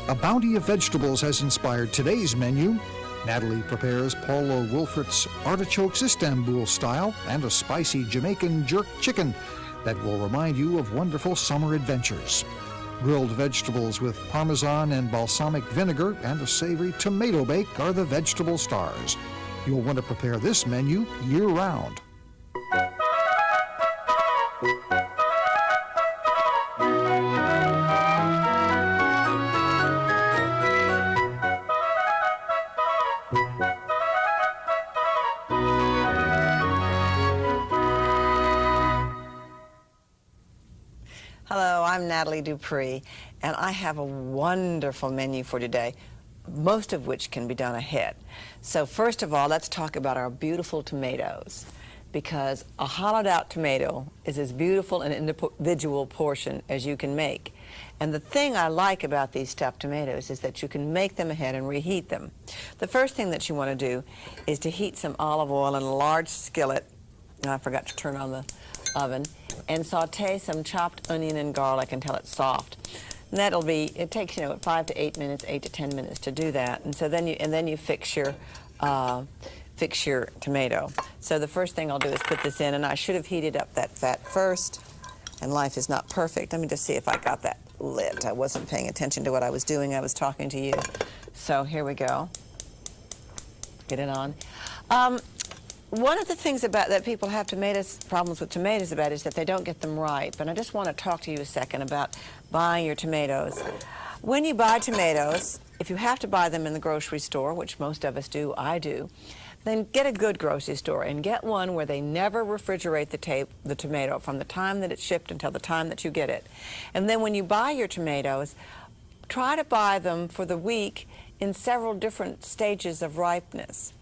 A bounty of vegetables has inspired today's menu. Nathalie prepares Paula Wolfert's Artichokes Istanbul style and a spicy Jamaican jerk chicken that will remind you of wonderful summer adventures. Grilled vegetables with Parmesan and balsamic vinegar and a savory tomato bake are the vegetable stars. You'll want to prepare this menu year-round. Hello, I'm Nathalie Dupree, and I have a wonderful menu for today, most of which can be done ahead. So first of all, let's talk about our beautiful tomatoes, because a hollowed out tomato is as beautiful an individual portion as you can make. And the thing I like about these stuffed tomatoes is that you can make them ahead and reheat them. The first thing that you want to do is to heat some olive oil in a large skillet. I forgot to turn on the oven, and saute some chopped onion and garlic until it's soft. And that'll be, it takes 5 to 8 minutes, 8 to 10 minutes to do that. And so then you fix your tomato. So the first thing I'll do is put this in, and I should have heated up that fat first, and life is not perfect. Let me just see if I got that lit. I wasn't paying attention to what I was doing. I was talking to you. So here we go. Get it on. One of the things that people have problems with tomatoes about is that they don't get them ripe. And I just want to talk to you a second about buying your tomatoes. When you buy tomatoes, if you have to buy them in the grocery store, which most of us do, I do, then get a good grocery store and get one where they never refrigerate the tomato from the time that it's shipped until the time that you get it. And then when you buy your tomatoes, try to buy them for the week in several different stages of ripeness.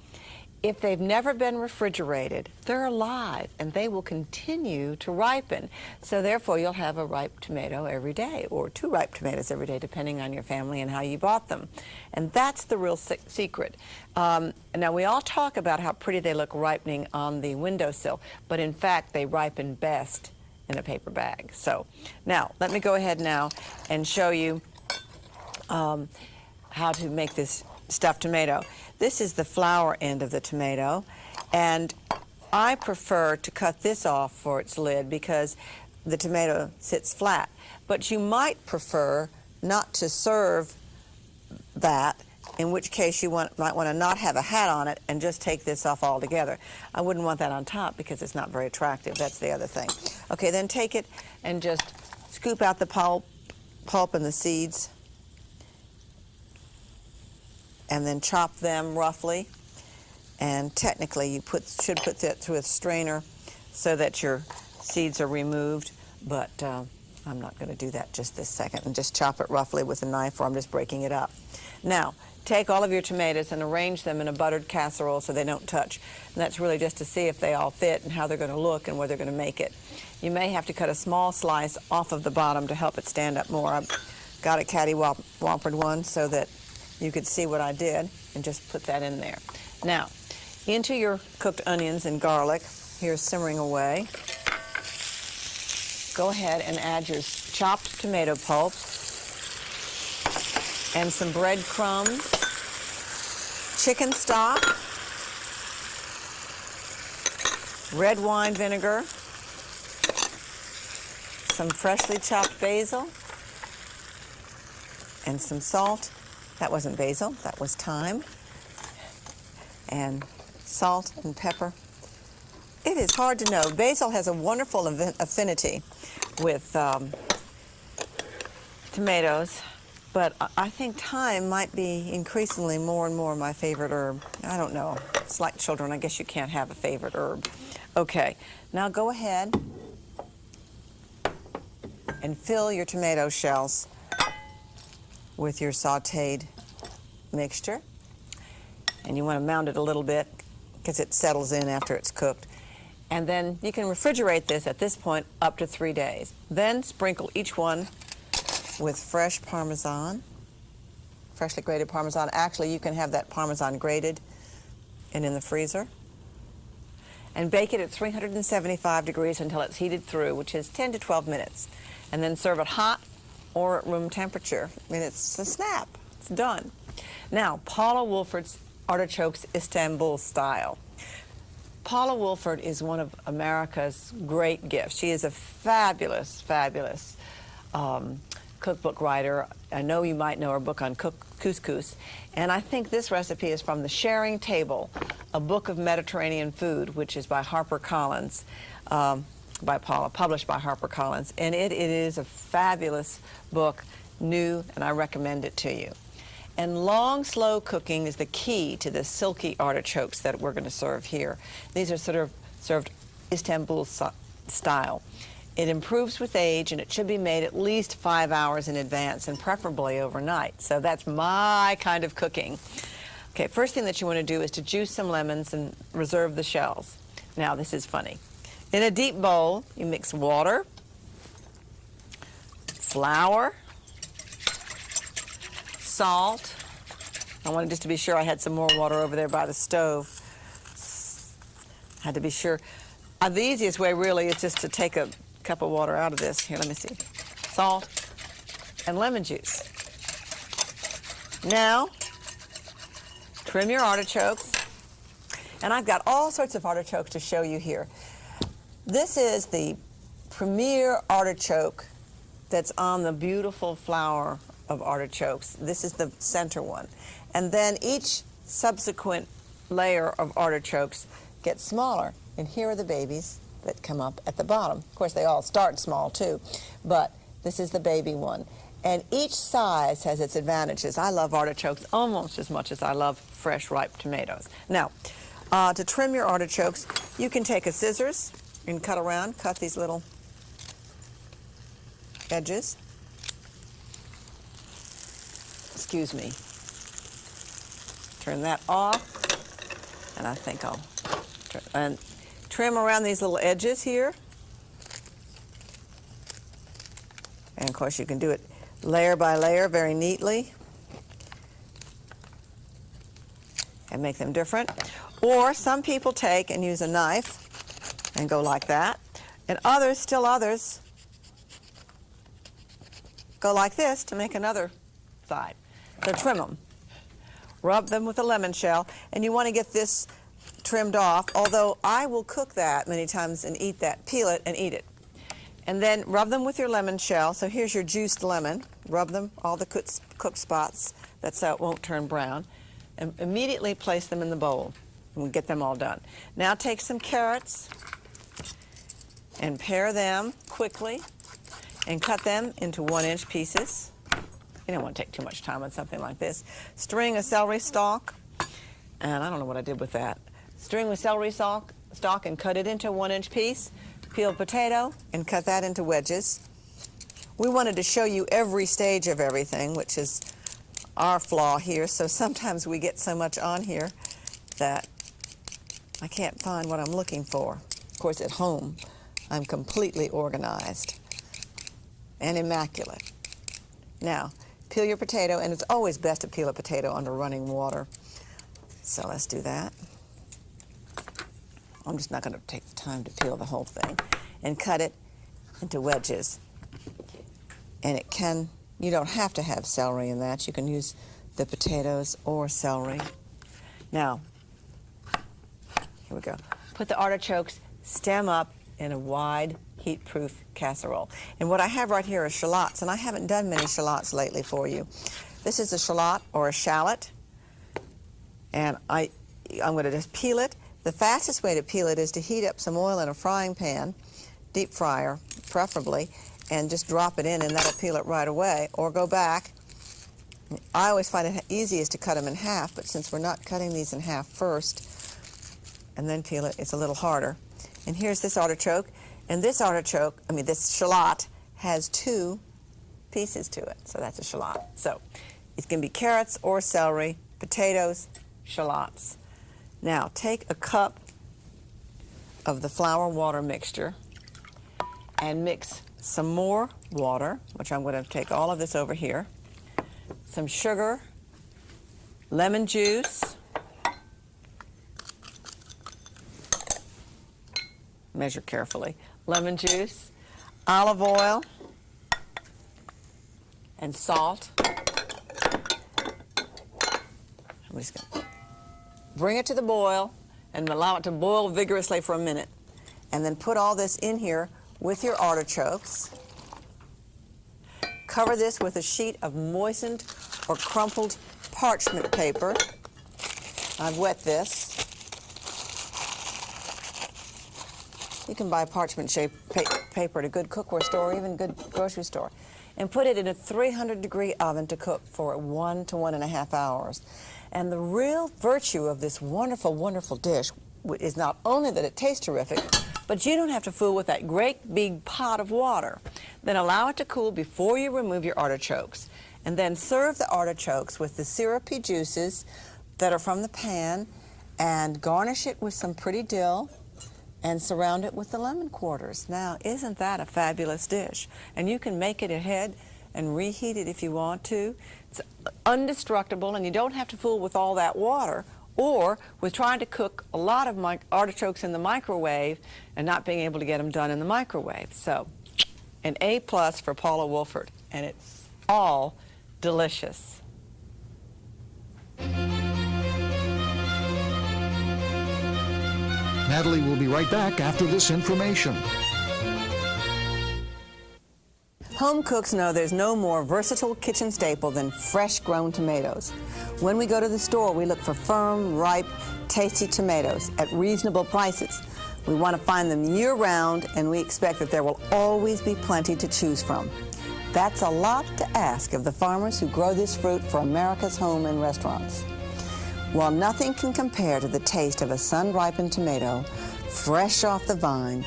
If they've never been refrigerated, they're alive and they will continue to ripen. So therefore you'll have a ripe tomato every day, or 2 ripe tomatoes every day, depending on your family and how you bought them. And that's the real secret. Now we all talk about how pretty they look ripening on the windowsill, but in fact they ripen best in a paper bag. So now let me go ahead now and show you how to make this stuffed tomato. This is the flower end of the tomato, and I prefer to cut this off for its lid because the tomato sits flat. But you might prefer not to serve that, in which case you might want to not have a hat on it and just take this off altogether. I wouldn't want that on top because it's not very attractive. That's the other thing. Okay, then take it and just scoop out the pulp and the seeds, and then chop them roughly. And technically you should put that through a strainer so that your seeds are removed, but I'm not going to do that just this second, and just chop it roughly with a knife, or I'm just breaking it up. Now take all of your tomatoes and arrange them in a buttered casserole so they don't touch. And that's really just to see if they all fit and how they're going to look and where they're going to make it. You may have to cut a small slice off of the bottom to help it stand up more. I've got a catty-wampered one so that you could see what I did, and just put that in there. Now, into your cooked onions and garlic, here's simmering away. Go ahead and add your chopped tomato pulp and some breadcrumbs, chicken stock, red wine vinegar, some freshly chopped basil, and some salt. That wasn't basil, that was thyme, and salt and pepper. It is hard to know. Basil has a wonderful affinity with tomatoes, but I think thyme might be increasingly more and more my favorite herb. I don't know. It's like children. I guess you can't have a favorite herb. Okay, now go ahead and fill your tomato shells with your sautéed mixture. And you want to mound it a little bit because it settles in after it's cooked. And then you can refrigerate this at this point up to 3 days. Then sprinkle each one with fresh Parmesan, freshly grated Parmesan. Actually, you can have that Parmesan grated and in the freezer. And bake it at 375 degrees until it's heated through, which is 10 to 12 minutes. And then serve it hot or at room temperature. I mean, it's a snap. It's done. Now, Paula Wolfert's Artichokes Istanbul style. Paula Wolfert is one of America's great gifts. She is a fabulous, fabulous cookbook writer. I know you might know her book on couscous. And I think this recipe is from The Sharing Table, a book of Mediterranean food, which is by HarperCollins, by Paula, published by HarperCollins. And it is a fabulous book, new, and I recommend it to you. And long, slow cooking is the key to the silky artichokes that we're going to serve here. These are sort of served Istanbul style. It improves with age, and it should be made at least 5 hours in advance, and preferably overnight. So that's my kind of cooking. Okay, first thing that you want to do is to juice some lemons and reserve the shells. Now, this is funny. In a deep bowl, you mix water, flour, salt. I wanted just to be sure I had some more water over there by the stove. Had to be sure. The easiest way really is just to take a cup of water out of this. Here, let me see. Salt and lemon juice. Now, trim your artichokes. And I've got all sorts of artichokes to show you here. This is the premier artichoke that's on the beautiful flower of artichokes. This is the center one. And then each subsequent layer of artichokes gets smaller. And here are the babies that come up at the bottom. Of course, they all start small too, but this is the baby one. And each size has its advantages. I love artichokes almost as much as I love fresh, ripe tomatoes. Now, to trim your artichokes, you can take a scissors and cut around, cut these little edges. Excuse me. Turn that off, and I think I'll trim around these little edges here. And of course you can do it layer by layer very neatly and make them different. Or some people take and use a knife and go like that. And others, still others, go like this to make another side. So trim them. Rub them with a lemon shell, and you want to get this trimmed off, although I will cook that many times and eat that. Peel it and eat it. And then rub them with your lemon shell. So here's your juiced lemon. Rub them, all the cooked spots, that's so it won't turn brown. And immediately place them in the bowl. And we'll get them all done. Now take some carrots and pare them quickly and cut them into 1-inch pieces. You don't want to take too much time on something like this. String a celery stalk, and I don't know what I did with that. String a celery stalk and cut it into a 1-inch piece. Peel a potato and cut that into wedges. We wanted to show you every stage of everything, which is our flaw here, so sometimes we get so much on here that I can't find what I'm looking for. Of course, at home, I'm completely organized and immaculate. Now, peel your potato, and it's always best to peel a potato under running water. So let's do that. I'm just not going to take the time to peel the whole thing. And cut it into wedges. And you don't have to have celery in that. You can use the potatoes or celery. Now, here we go. Put the artichokes stem up in a wide, heat-proof casserole. And what I have right here are shallots, and I haven't done many shallots lately for you. This is a shallot or a shallot, and I'm going to just peel it. The fastest way to peel it is to heat up some oil in a frying pan, deep fryer preferably, and just drop it in, and that'll peel it right away. Or go back. I always find it easiest to cut them in half, but since we're not cutting these in half first and then peel it, it's a little harder. And here's this artichoke. And this artichoke, this shallot, has 2 pieces to it. So that's a shallot. So it can be carrots or celery, potatoes, shallots. Now take a cup of the flour water mixture and mix some more water, which I'm going to take all of this over here, some sugar, lemon juice, measure carefully, lemon juice, olive oil, and salt. I'm just going to bring it to the boil and allow it to boil vigorously for a minute. And then put all this in here with your artichokes. Cover this with a sheet of moistened or crumpled parchment paper. I've wet this. You can buy parchment paper at a good cookware store, or even a good grocery store, and put it in a 300-degree oven to cook for 1 to 1.5 hours. And the real virtue of this wonderful, wonderful dish is not only that it tastes terrific, but you don't have to fool with that great big pot of water. Then allow it to cool before you remove your artichokes. And then serve the artichokes with the syrupy juices that are from the pan, and garnish it with some pretty dill, and surround it with the lemon quarters. Now, isn't that a fabulous dish? And you can make it ahead and reheat it if you want to. It's indestructible, and you don't have to fool with all that water, or with trying to cook a lot of my artichokes in the microwave and not being able to get them done in the microwave. So, an A+ for Paula Wolfert, and it's all delicious. Nathalie will be right back after this information. Home cooks know there's no more versatile kitchen staple than fresh-grown tomatoes. When we go to the store, we look for firm, ripe, tasty tomatoes at reasonable prices. We want to find them year-round, and we expect that there will always be plenty to choose from. That's a lot to ask of the farmers who grow this fruit for America's home and restaurants. While nothing can compare to the taste of a sun-ripened tomato, fresh off the vine,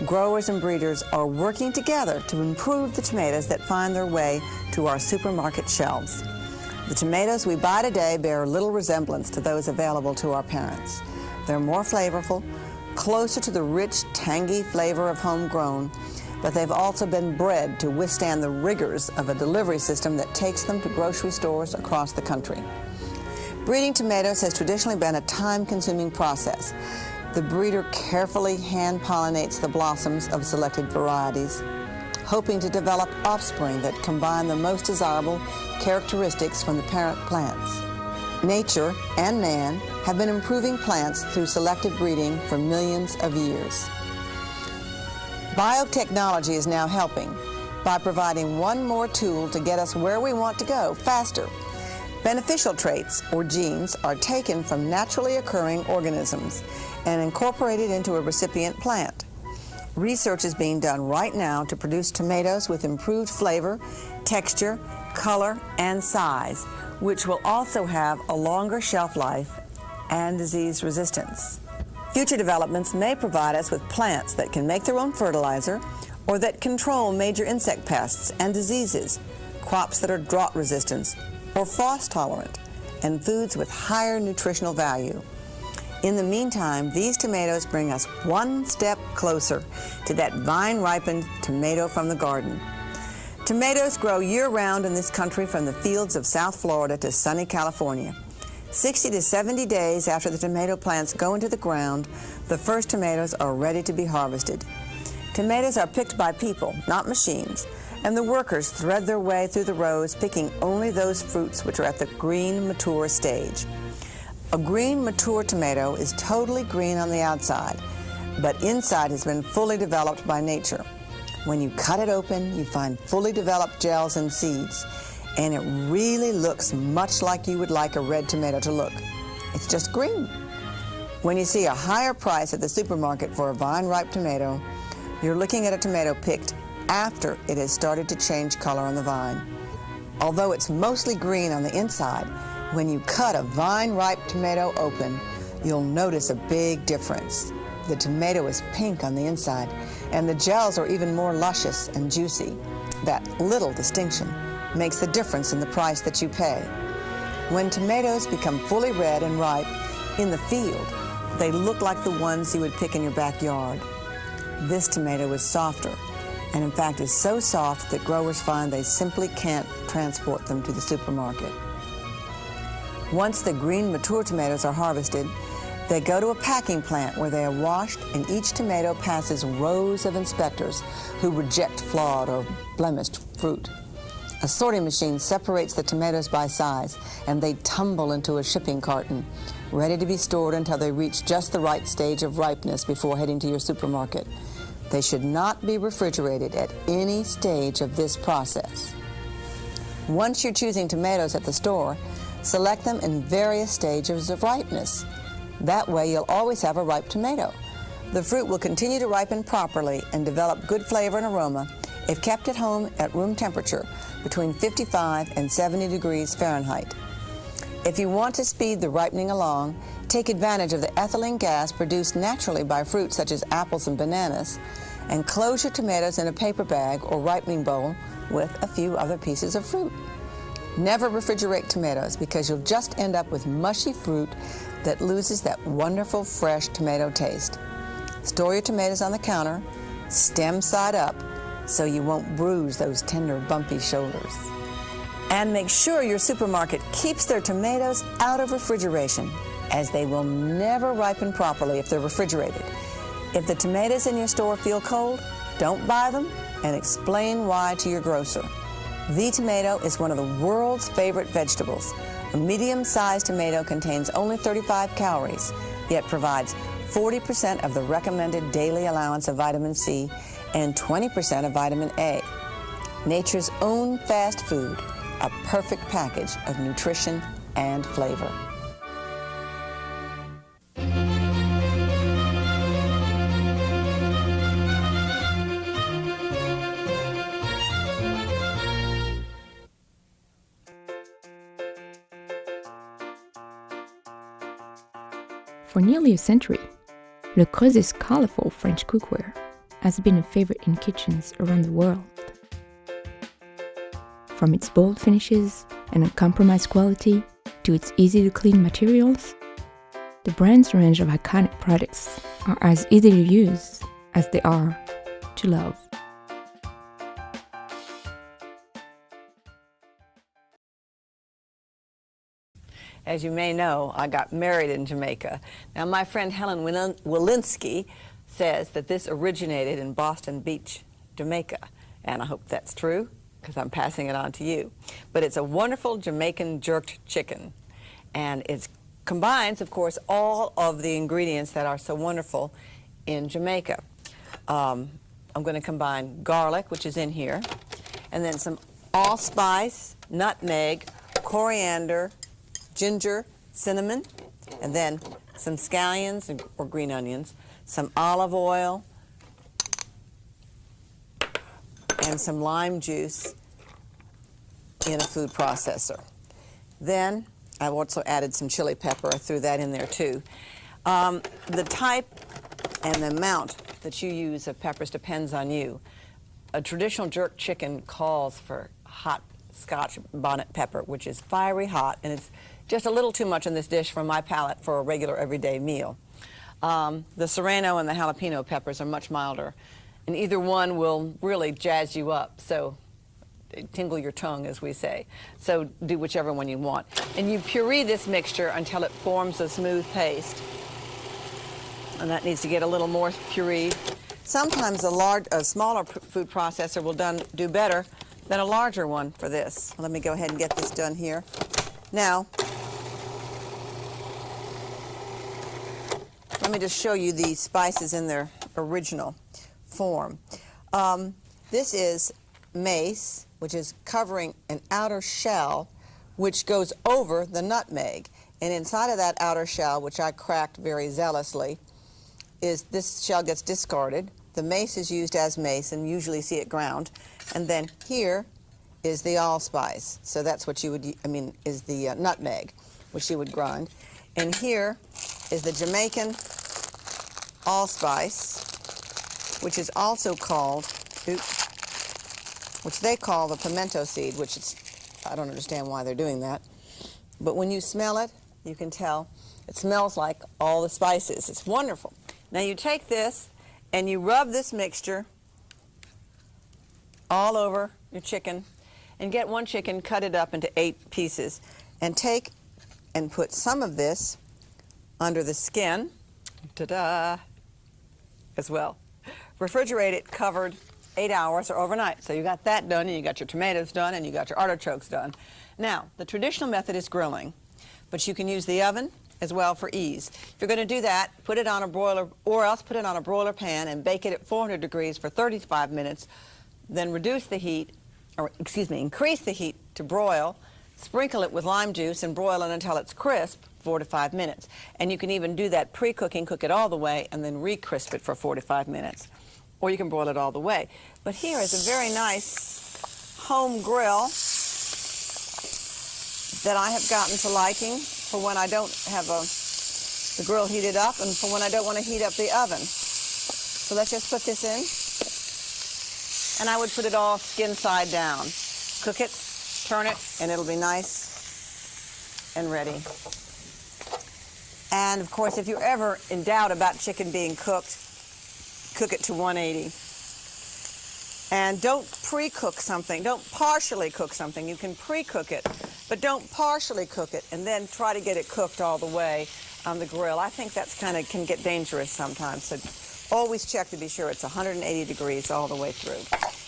growers and breeders are working together to improve the tomatoes that find their way to our supermarket shelves. The tomatoes we buy today bear little resemblance to those available to our parents. They're more flavorful, closer to the rich, tangy flavor of homegrown, but they've also been bred to withstand the rigors of a delivery system that takes them to grocery stores across the country. Breeding tomatoes has traditionally been a time-consuming process. The breeder carefully hand-pollinates the blossoms of selected varieties, hoping to develop offspring that combine the most desirable characteristics from the parent plants. Nature and man have been improving plants through selective breeding for millions of years. Biotechnology is now helping by providing one more tool to get us where we want to go faster. Beneficial traits, or genes, are taken from naturally occurring organisms and incorporated into a recipient plant. Research is being done right now to produce tomatoes with improved flavor, texture, color, and size, which will also have a longer shelf life and disease resistance. Future developments may provide us with plants that can make their own fertilizer or that control major insect pests and diseases, crops that are drought resistant or frost tolerant, and foods with higher nutritional value. In the meantime, these tomatoes bring us one step closer to that vine-ripened tomato from the garden. Tomatoes grow year-round in this country, from the fields of South Florida to sunny California. 60 to 70 days after the tomato plants go into the ground, the first tomatoes are ready to be harvested. Tomatoes are picked by people, not machines, and the workers thread their way through the rows, picking only those fruits which are at the green mature stage. A green mature tomato is totally green on the outside, but inside has been fully developed by nature. When you cut it open, you find fully developed gels and seeds, and it really looks much like you would like a red tomato to look. It's just green. When you see a higher price at the supermarket for a vine-ripe tomato, you're looking at a tomato picked after it has started to change color on the vine. Although it's mostly green on the inside, when you cut a vine-ripe tomato open, you'll notice a big difference. The tomato is pink on the inside, and the gels are even more luscious and juicy. That little distinction makes the difference in the price that you pay. When tomatoes become fully red and ripe in the field, they look like the ones you would pick in your backyard. This tomato is softer, and in fact is so soft that growers find they simply can't transport them to the supermarket. Once the green mature tomatoes are harvested, they go to a packing plant where they are washed, and each tomato passes rows of inspectors who reject flawed or blemished fruit. A sorting machine separates the tomatoes by size, and they tumble into a shipping carton, ready to be stored until they reach just the right stage of ripeness before heading to your supermarket. They should not be refrigerated at any stage of this process. Once you're choosing tomatoes at the store, select them in various stages of ripeness. That way you'll always have a ripe tomato. The fruit will continue to ripen properly and develop good flavor and aroma if kept at home at room temperature between 55 and 70 degrees Fahrenheit. If you want to speed the ripening along, take advantage of the ethylene gas produced naturally by fruits such as apples and bananas, and close your tomatoes in a paper bag or ripening bowl with a few other pieces of fruit. Never refrigerate tomatoes because you'll just end up with mushy fruit that loses that wonderful fresh tomato taste. Store your tomatoes on the counter, stem side up, so you won't bruise those tender, bumpy shoulders. And make sure your supermarket keeps their tomatoes out of refrigeration, as they will never ripen properly if they're refrigerated. If the tomatoes in your store feel cold, don't buy them, and explain why to your grocer. The tomato is one of the world's favorite vegetables. A medium-sized tomato contains only 35 calories, yet provides 40% of the recommended daily allowance of vitamin C and 20% of vitamin A. Nature's own fast food, a perfect package of nutrition and flavor. For nearly a century, Le Creuset's colorful French cookware has been a favorite in kitchens around the world. From its bold finishes and uncompromised quality to its easy-to-clean materials, the brand's range of iconic products are as easy to use as they are to love. As you may know, I got married in Jamaica. Now, my friend Helen Walensky says that this originated in Boston Beach, Jamaica. And I hope that's true, because I'm passing it on to you. But it's a wonderful Jamaican jerked chicken. And it combines, of course, all of the ingredients that are so wonderful in Jamaica. I'm going to combine garlic, which is in here, and then some allspice, nutmeg, coriander, ginger, cinnamon, and then some scallions or green onions, some olive oil, and some lime juice in a food processor. Then I also added some chili pepper. I threw that in there too. The type and the amount that you use of peppers depends on you. A traditional jerk chicken calls for hot Scotch bonnet pepper, which is fiery hot, and it's just a little too much in this dish for my palate for a regular everyday meal. The serrano and the jalapeno peppers are much milder, and either one will really jazz you up, so tingle your tongue, as we say. So do whichever one you want. And you puree this mixture until it forms a smooth paste. And that needs to get a little more pureed. Sometimes a smaller food processor will do better than a larger one for this. Let me go ahead and get this done here. Now, let me just show you the spices in their original form. This is mace, which is covering an outer shell, which goes over the nutmeg. And inside of that outer shell, which I cracked very zealously, is this shell gets discarded. The mace is used as mace, and usually see it ground. And then here is the allspice. So that's what you would, is the nutmeg, which you would grind. And here is the Jamaican allspice, which is also called, which they call the pimento seed, which is, I don't understand why they're doing that. But when you smell it, you can tell it smells like all the spices. It's wonderful. Now you take this and you rub this mixture all over your chicken, and get one chicken, cut it up into 8 pieces, and take and put some of this under the skin, ta-da, as well. Refrigerate it covered 8 hours or overnight. So you got that done, and you got your tomatoes done, and you got your artichokes done. Now, the traditional method is grilling, but you can use the oven as well for ease. If you're going to do that, put it on a broiler, or else put it on a broiler pan and bake it at 400 degrees for 35 minutes, then reduce the heat, or excuse me, increase the heat to broil, sprinkle it with lime juice and broil it until it's crisp, 4 to 5 minutes. And you can even do that pre-cooking, cook it all the way, and then re-crisp it for 4 to 5 minutes. Or you can broil it all the way. But here is a very nice home grill that I have gotten to liking for when I don't have the grill heated up and for when I don't want to heat up the oven. So let's just put this in. And I would put it all skin side down. Cook it, turn it, and it'll be nice and ready. And of course, if you're ever in doubt about chicken being cooked, cook it to 180. And don't pre-cook something. Don't partially cook something. You can pre-cook it, but don't partially cook it and then try to get it cooked all the way on the grill. I think that's can get dangerous sometimes. So always check to be sure it's 180 degrees all the way through.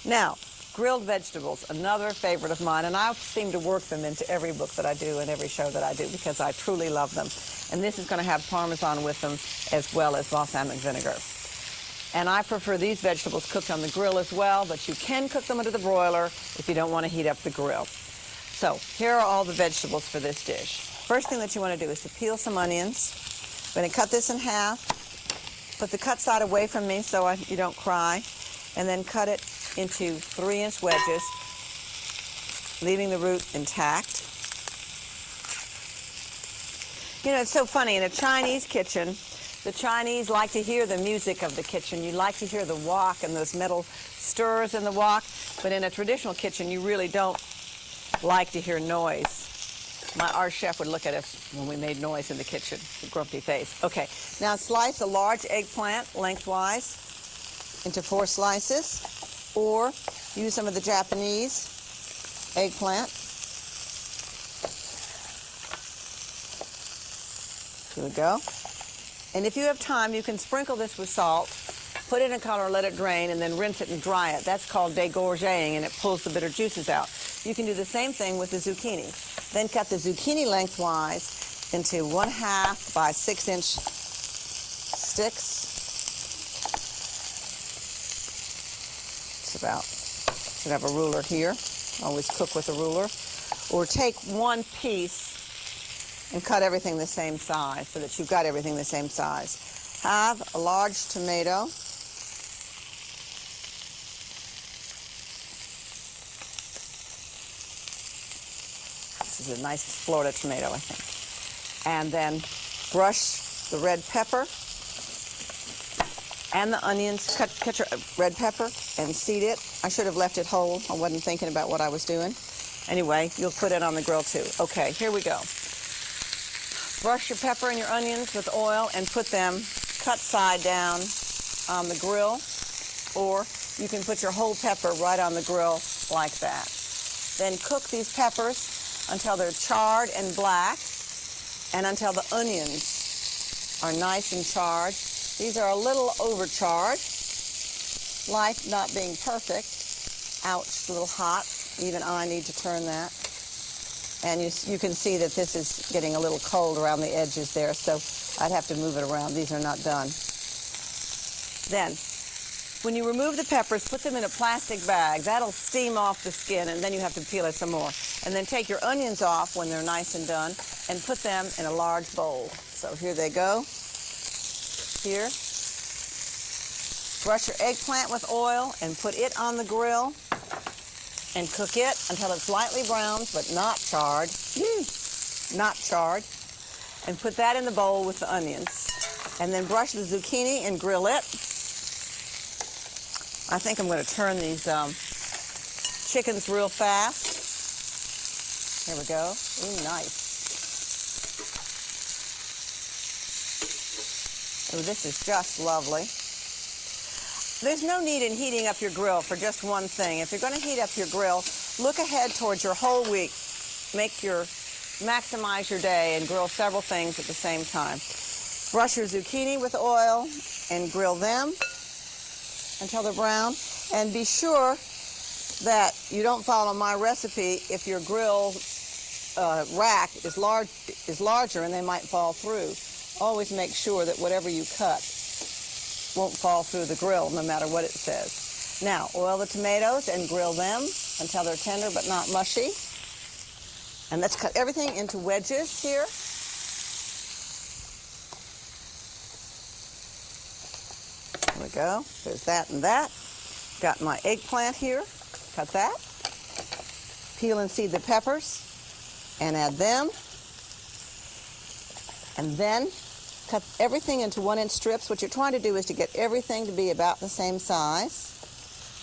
Now, grilled vegetables, another favorite of mine, and I seem to work them into every book that I do and every show that I do because I truly love them. And this is going to have Parmesan with them as well as balsamic vinegar. And I prefer these vegetables cooked on the grill as well, but you can cook them under the broiler if you don't want to heat up the grill. So here are all the vegetables for this dish. First thing that you want to do is to peel some onions. I'm going to cut this in half. Put the cut side away from me so you don't cry. And then cut it into 3-inch wedges, leaving the root intact. You know, it's so funny. In a Chinese kitchen, the Chinese like to hear the music of the kitchen. You like to hear the wok and those metal stirrers in the wok. But in a traditional kitchen, you really don't like to hear noise. Our chef would look at us when we made noise in the kitchen, with a grumpy face. Okay, now slice a large eggplant lengthwise into 4 slices, or use some of the Japanese eggplant. Here we go. And if you have time, you can sprinkle this with salt, put it in a colander, let it drain, and then rinse it and dry it. That's called dégorgéing, and it pulls the bitter juices out. You can do the same thing with the zucchini. Then cut the zucchini lengthwise into 1/2 by 6-inch sticks. It's about, should have a ruler here. Always cook with a ruler. Or take one piece and cut everything the same size so that you've got everything the same size. Have a large tomato. This is a nice Florida tomato, I think. And then brush the red pepper and the onions. Cut your red pepper and seed it. I should have left it whole. I wasn't thinking about what I was doing. Anyway, you'll put it on the grill too. Okay, here we go. Brush your pepper and your onions with oil and put them cut side down on the grill, or you can put your whole pepper right on the grill like that. Then cook these peppers until they're charred and black and until the onions are nice and charred. These are a little overcharred. Life not being perfect. Ouch, a little hot. Even I need to turn that. And you can see that this is getting a little cold around the edges there, so I'd have to move it around. These are not done. Then, when you remove the peppers, put them in a plastic bag. That'll steam off the skin, and then you have to peel it some more. And then take your onions off when they're nice and done, and put them in a large bowl. So here they go. Here. Brush your eggplant with oil and put it on the grill. And cook it until it's lightly browned, but not charred. Not charred. And put that in the bowl with the onions. And then brush the zucchini and grill it. I think I'm going to turn these chickens real fast. Here we go. Ooh, nice. Ooh, this is just lovely. There's no need in heating up your grill for just one thing. If you're going to heat up your grill, look ahead towards your whole week. Maximize your day and grill several things at the same time. Brush your zucchini with oil and grill them until they're brown. And be sure that you don't follow my recipe if your grill rack is larger and they might fall through. Always make sure that whatever you cut won't fall through the grill, no matter what it says. Now, oil the tomatoes and grill them until they're tender but not mushy. And let's cut everything into wedges here. There we go. There's that and that. Got my eggplant here. Cut that. Peel and seed the peppers and add them. And then cut everything into 1-inch strips. What you're trying to do is to get everything to be about the same size.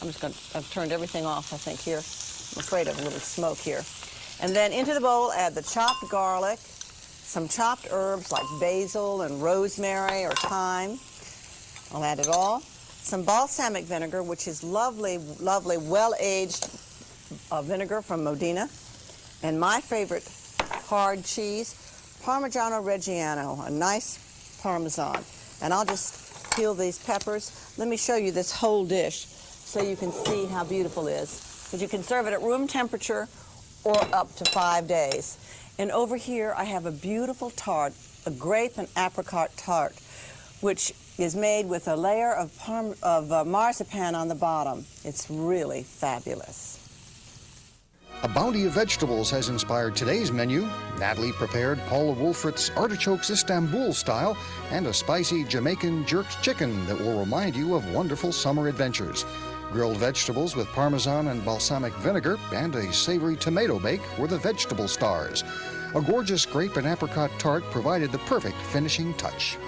I've turned everything off, I think, here. I'm afraid of a little smoke here. And then into the bowl, add the chopped garlic, some chopped herbs like basil and rosemary or thyme. I'll add it all. Some balsamic vinegar, which is lovely, lovely, well-aged vinegar from Modena. And my favorite hard cheese, Parmigiano Reggiano, a nice Parmesan. And I'll just peel these peppers. Let me show you this whole dish so you can see how beautiful it is. Because you can serve it at room temperature or up to 5 days. And over here I have a beautiful tart, a grape and apricot tart, which is made with a layer of marzipan on the bottom. It's really fabulous. A bounty of vegetables has inspired today's menu. Nathalie prepared Paula Wolfert's Artichokes Istanbul style and a spicy Jamaican jerk chicken that will remind you of wonderful summer adventures. Grilled vegetables with Parmesan and balsamic vinegar and a savory tomato bake were the vegetable stars. A gorgeous grape and apricot tart provided the perfect finishing touch.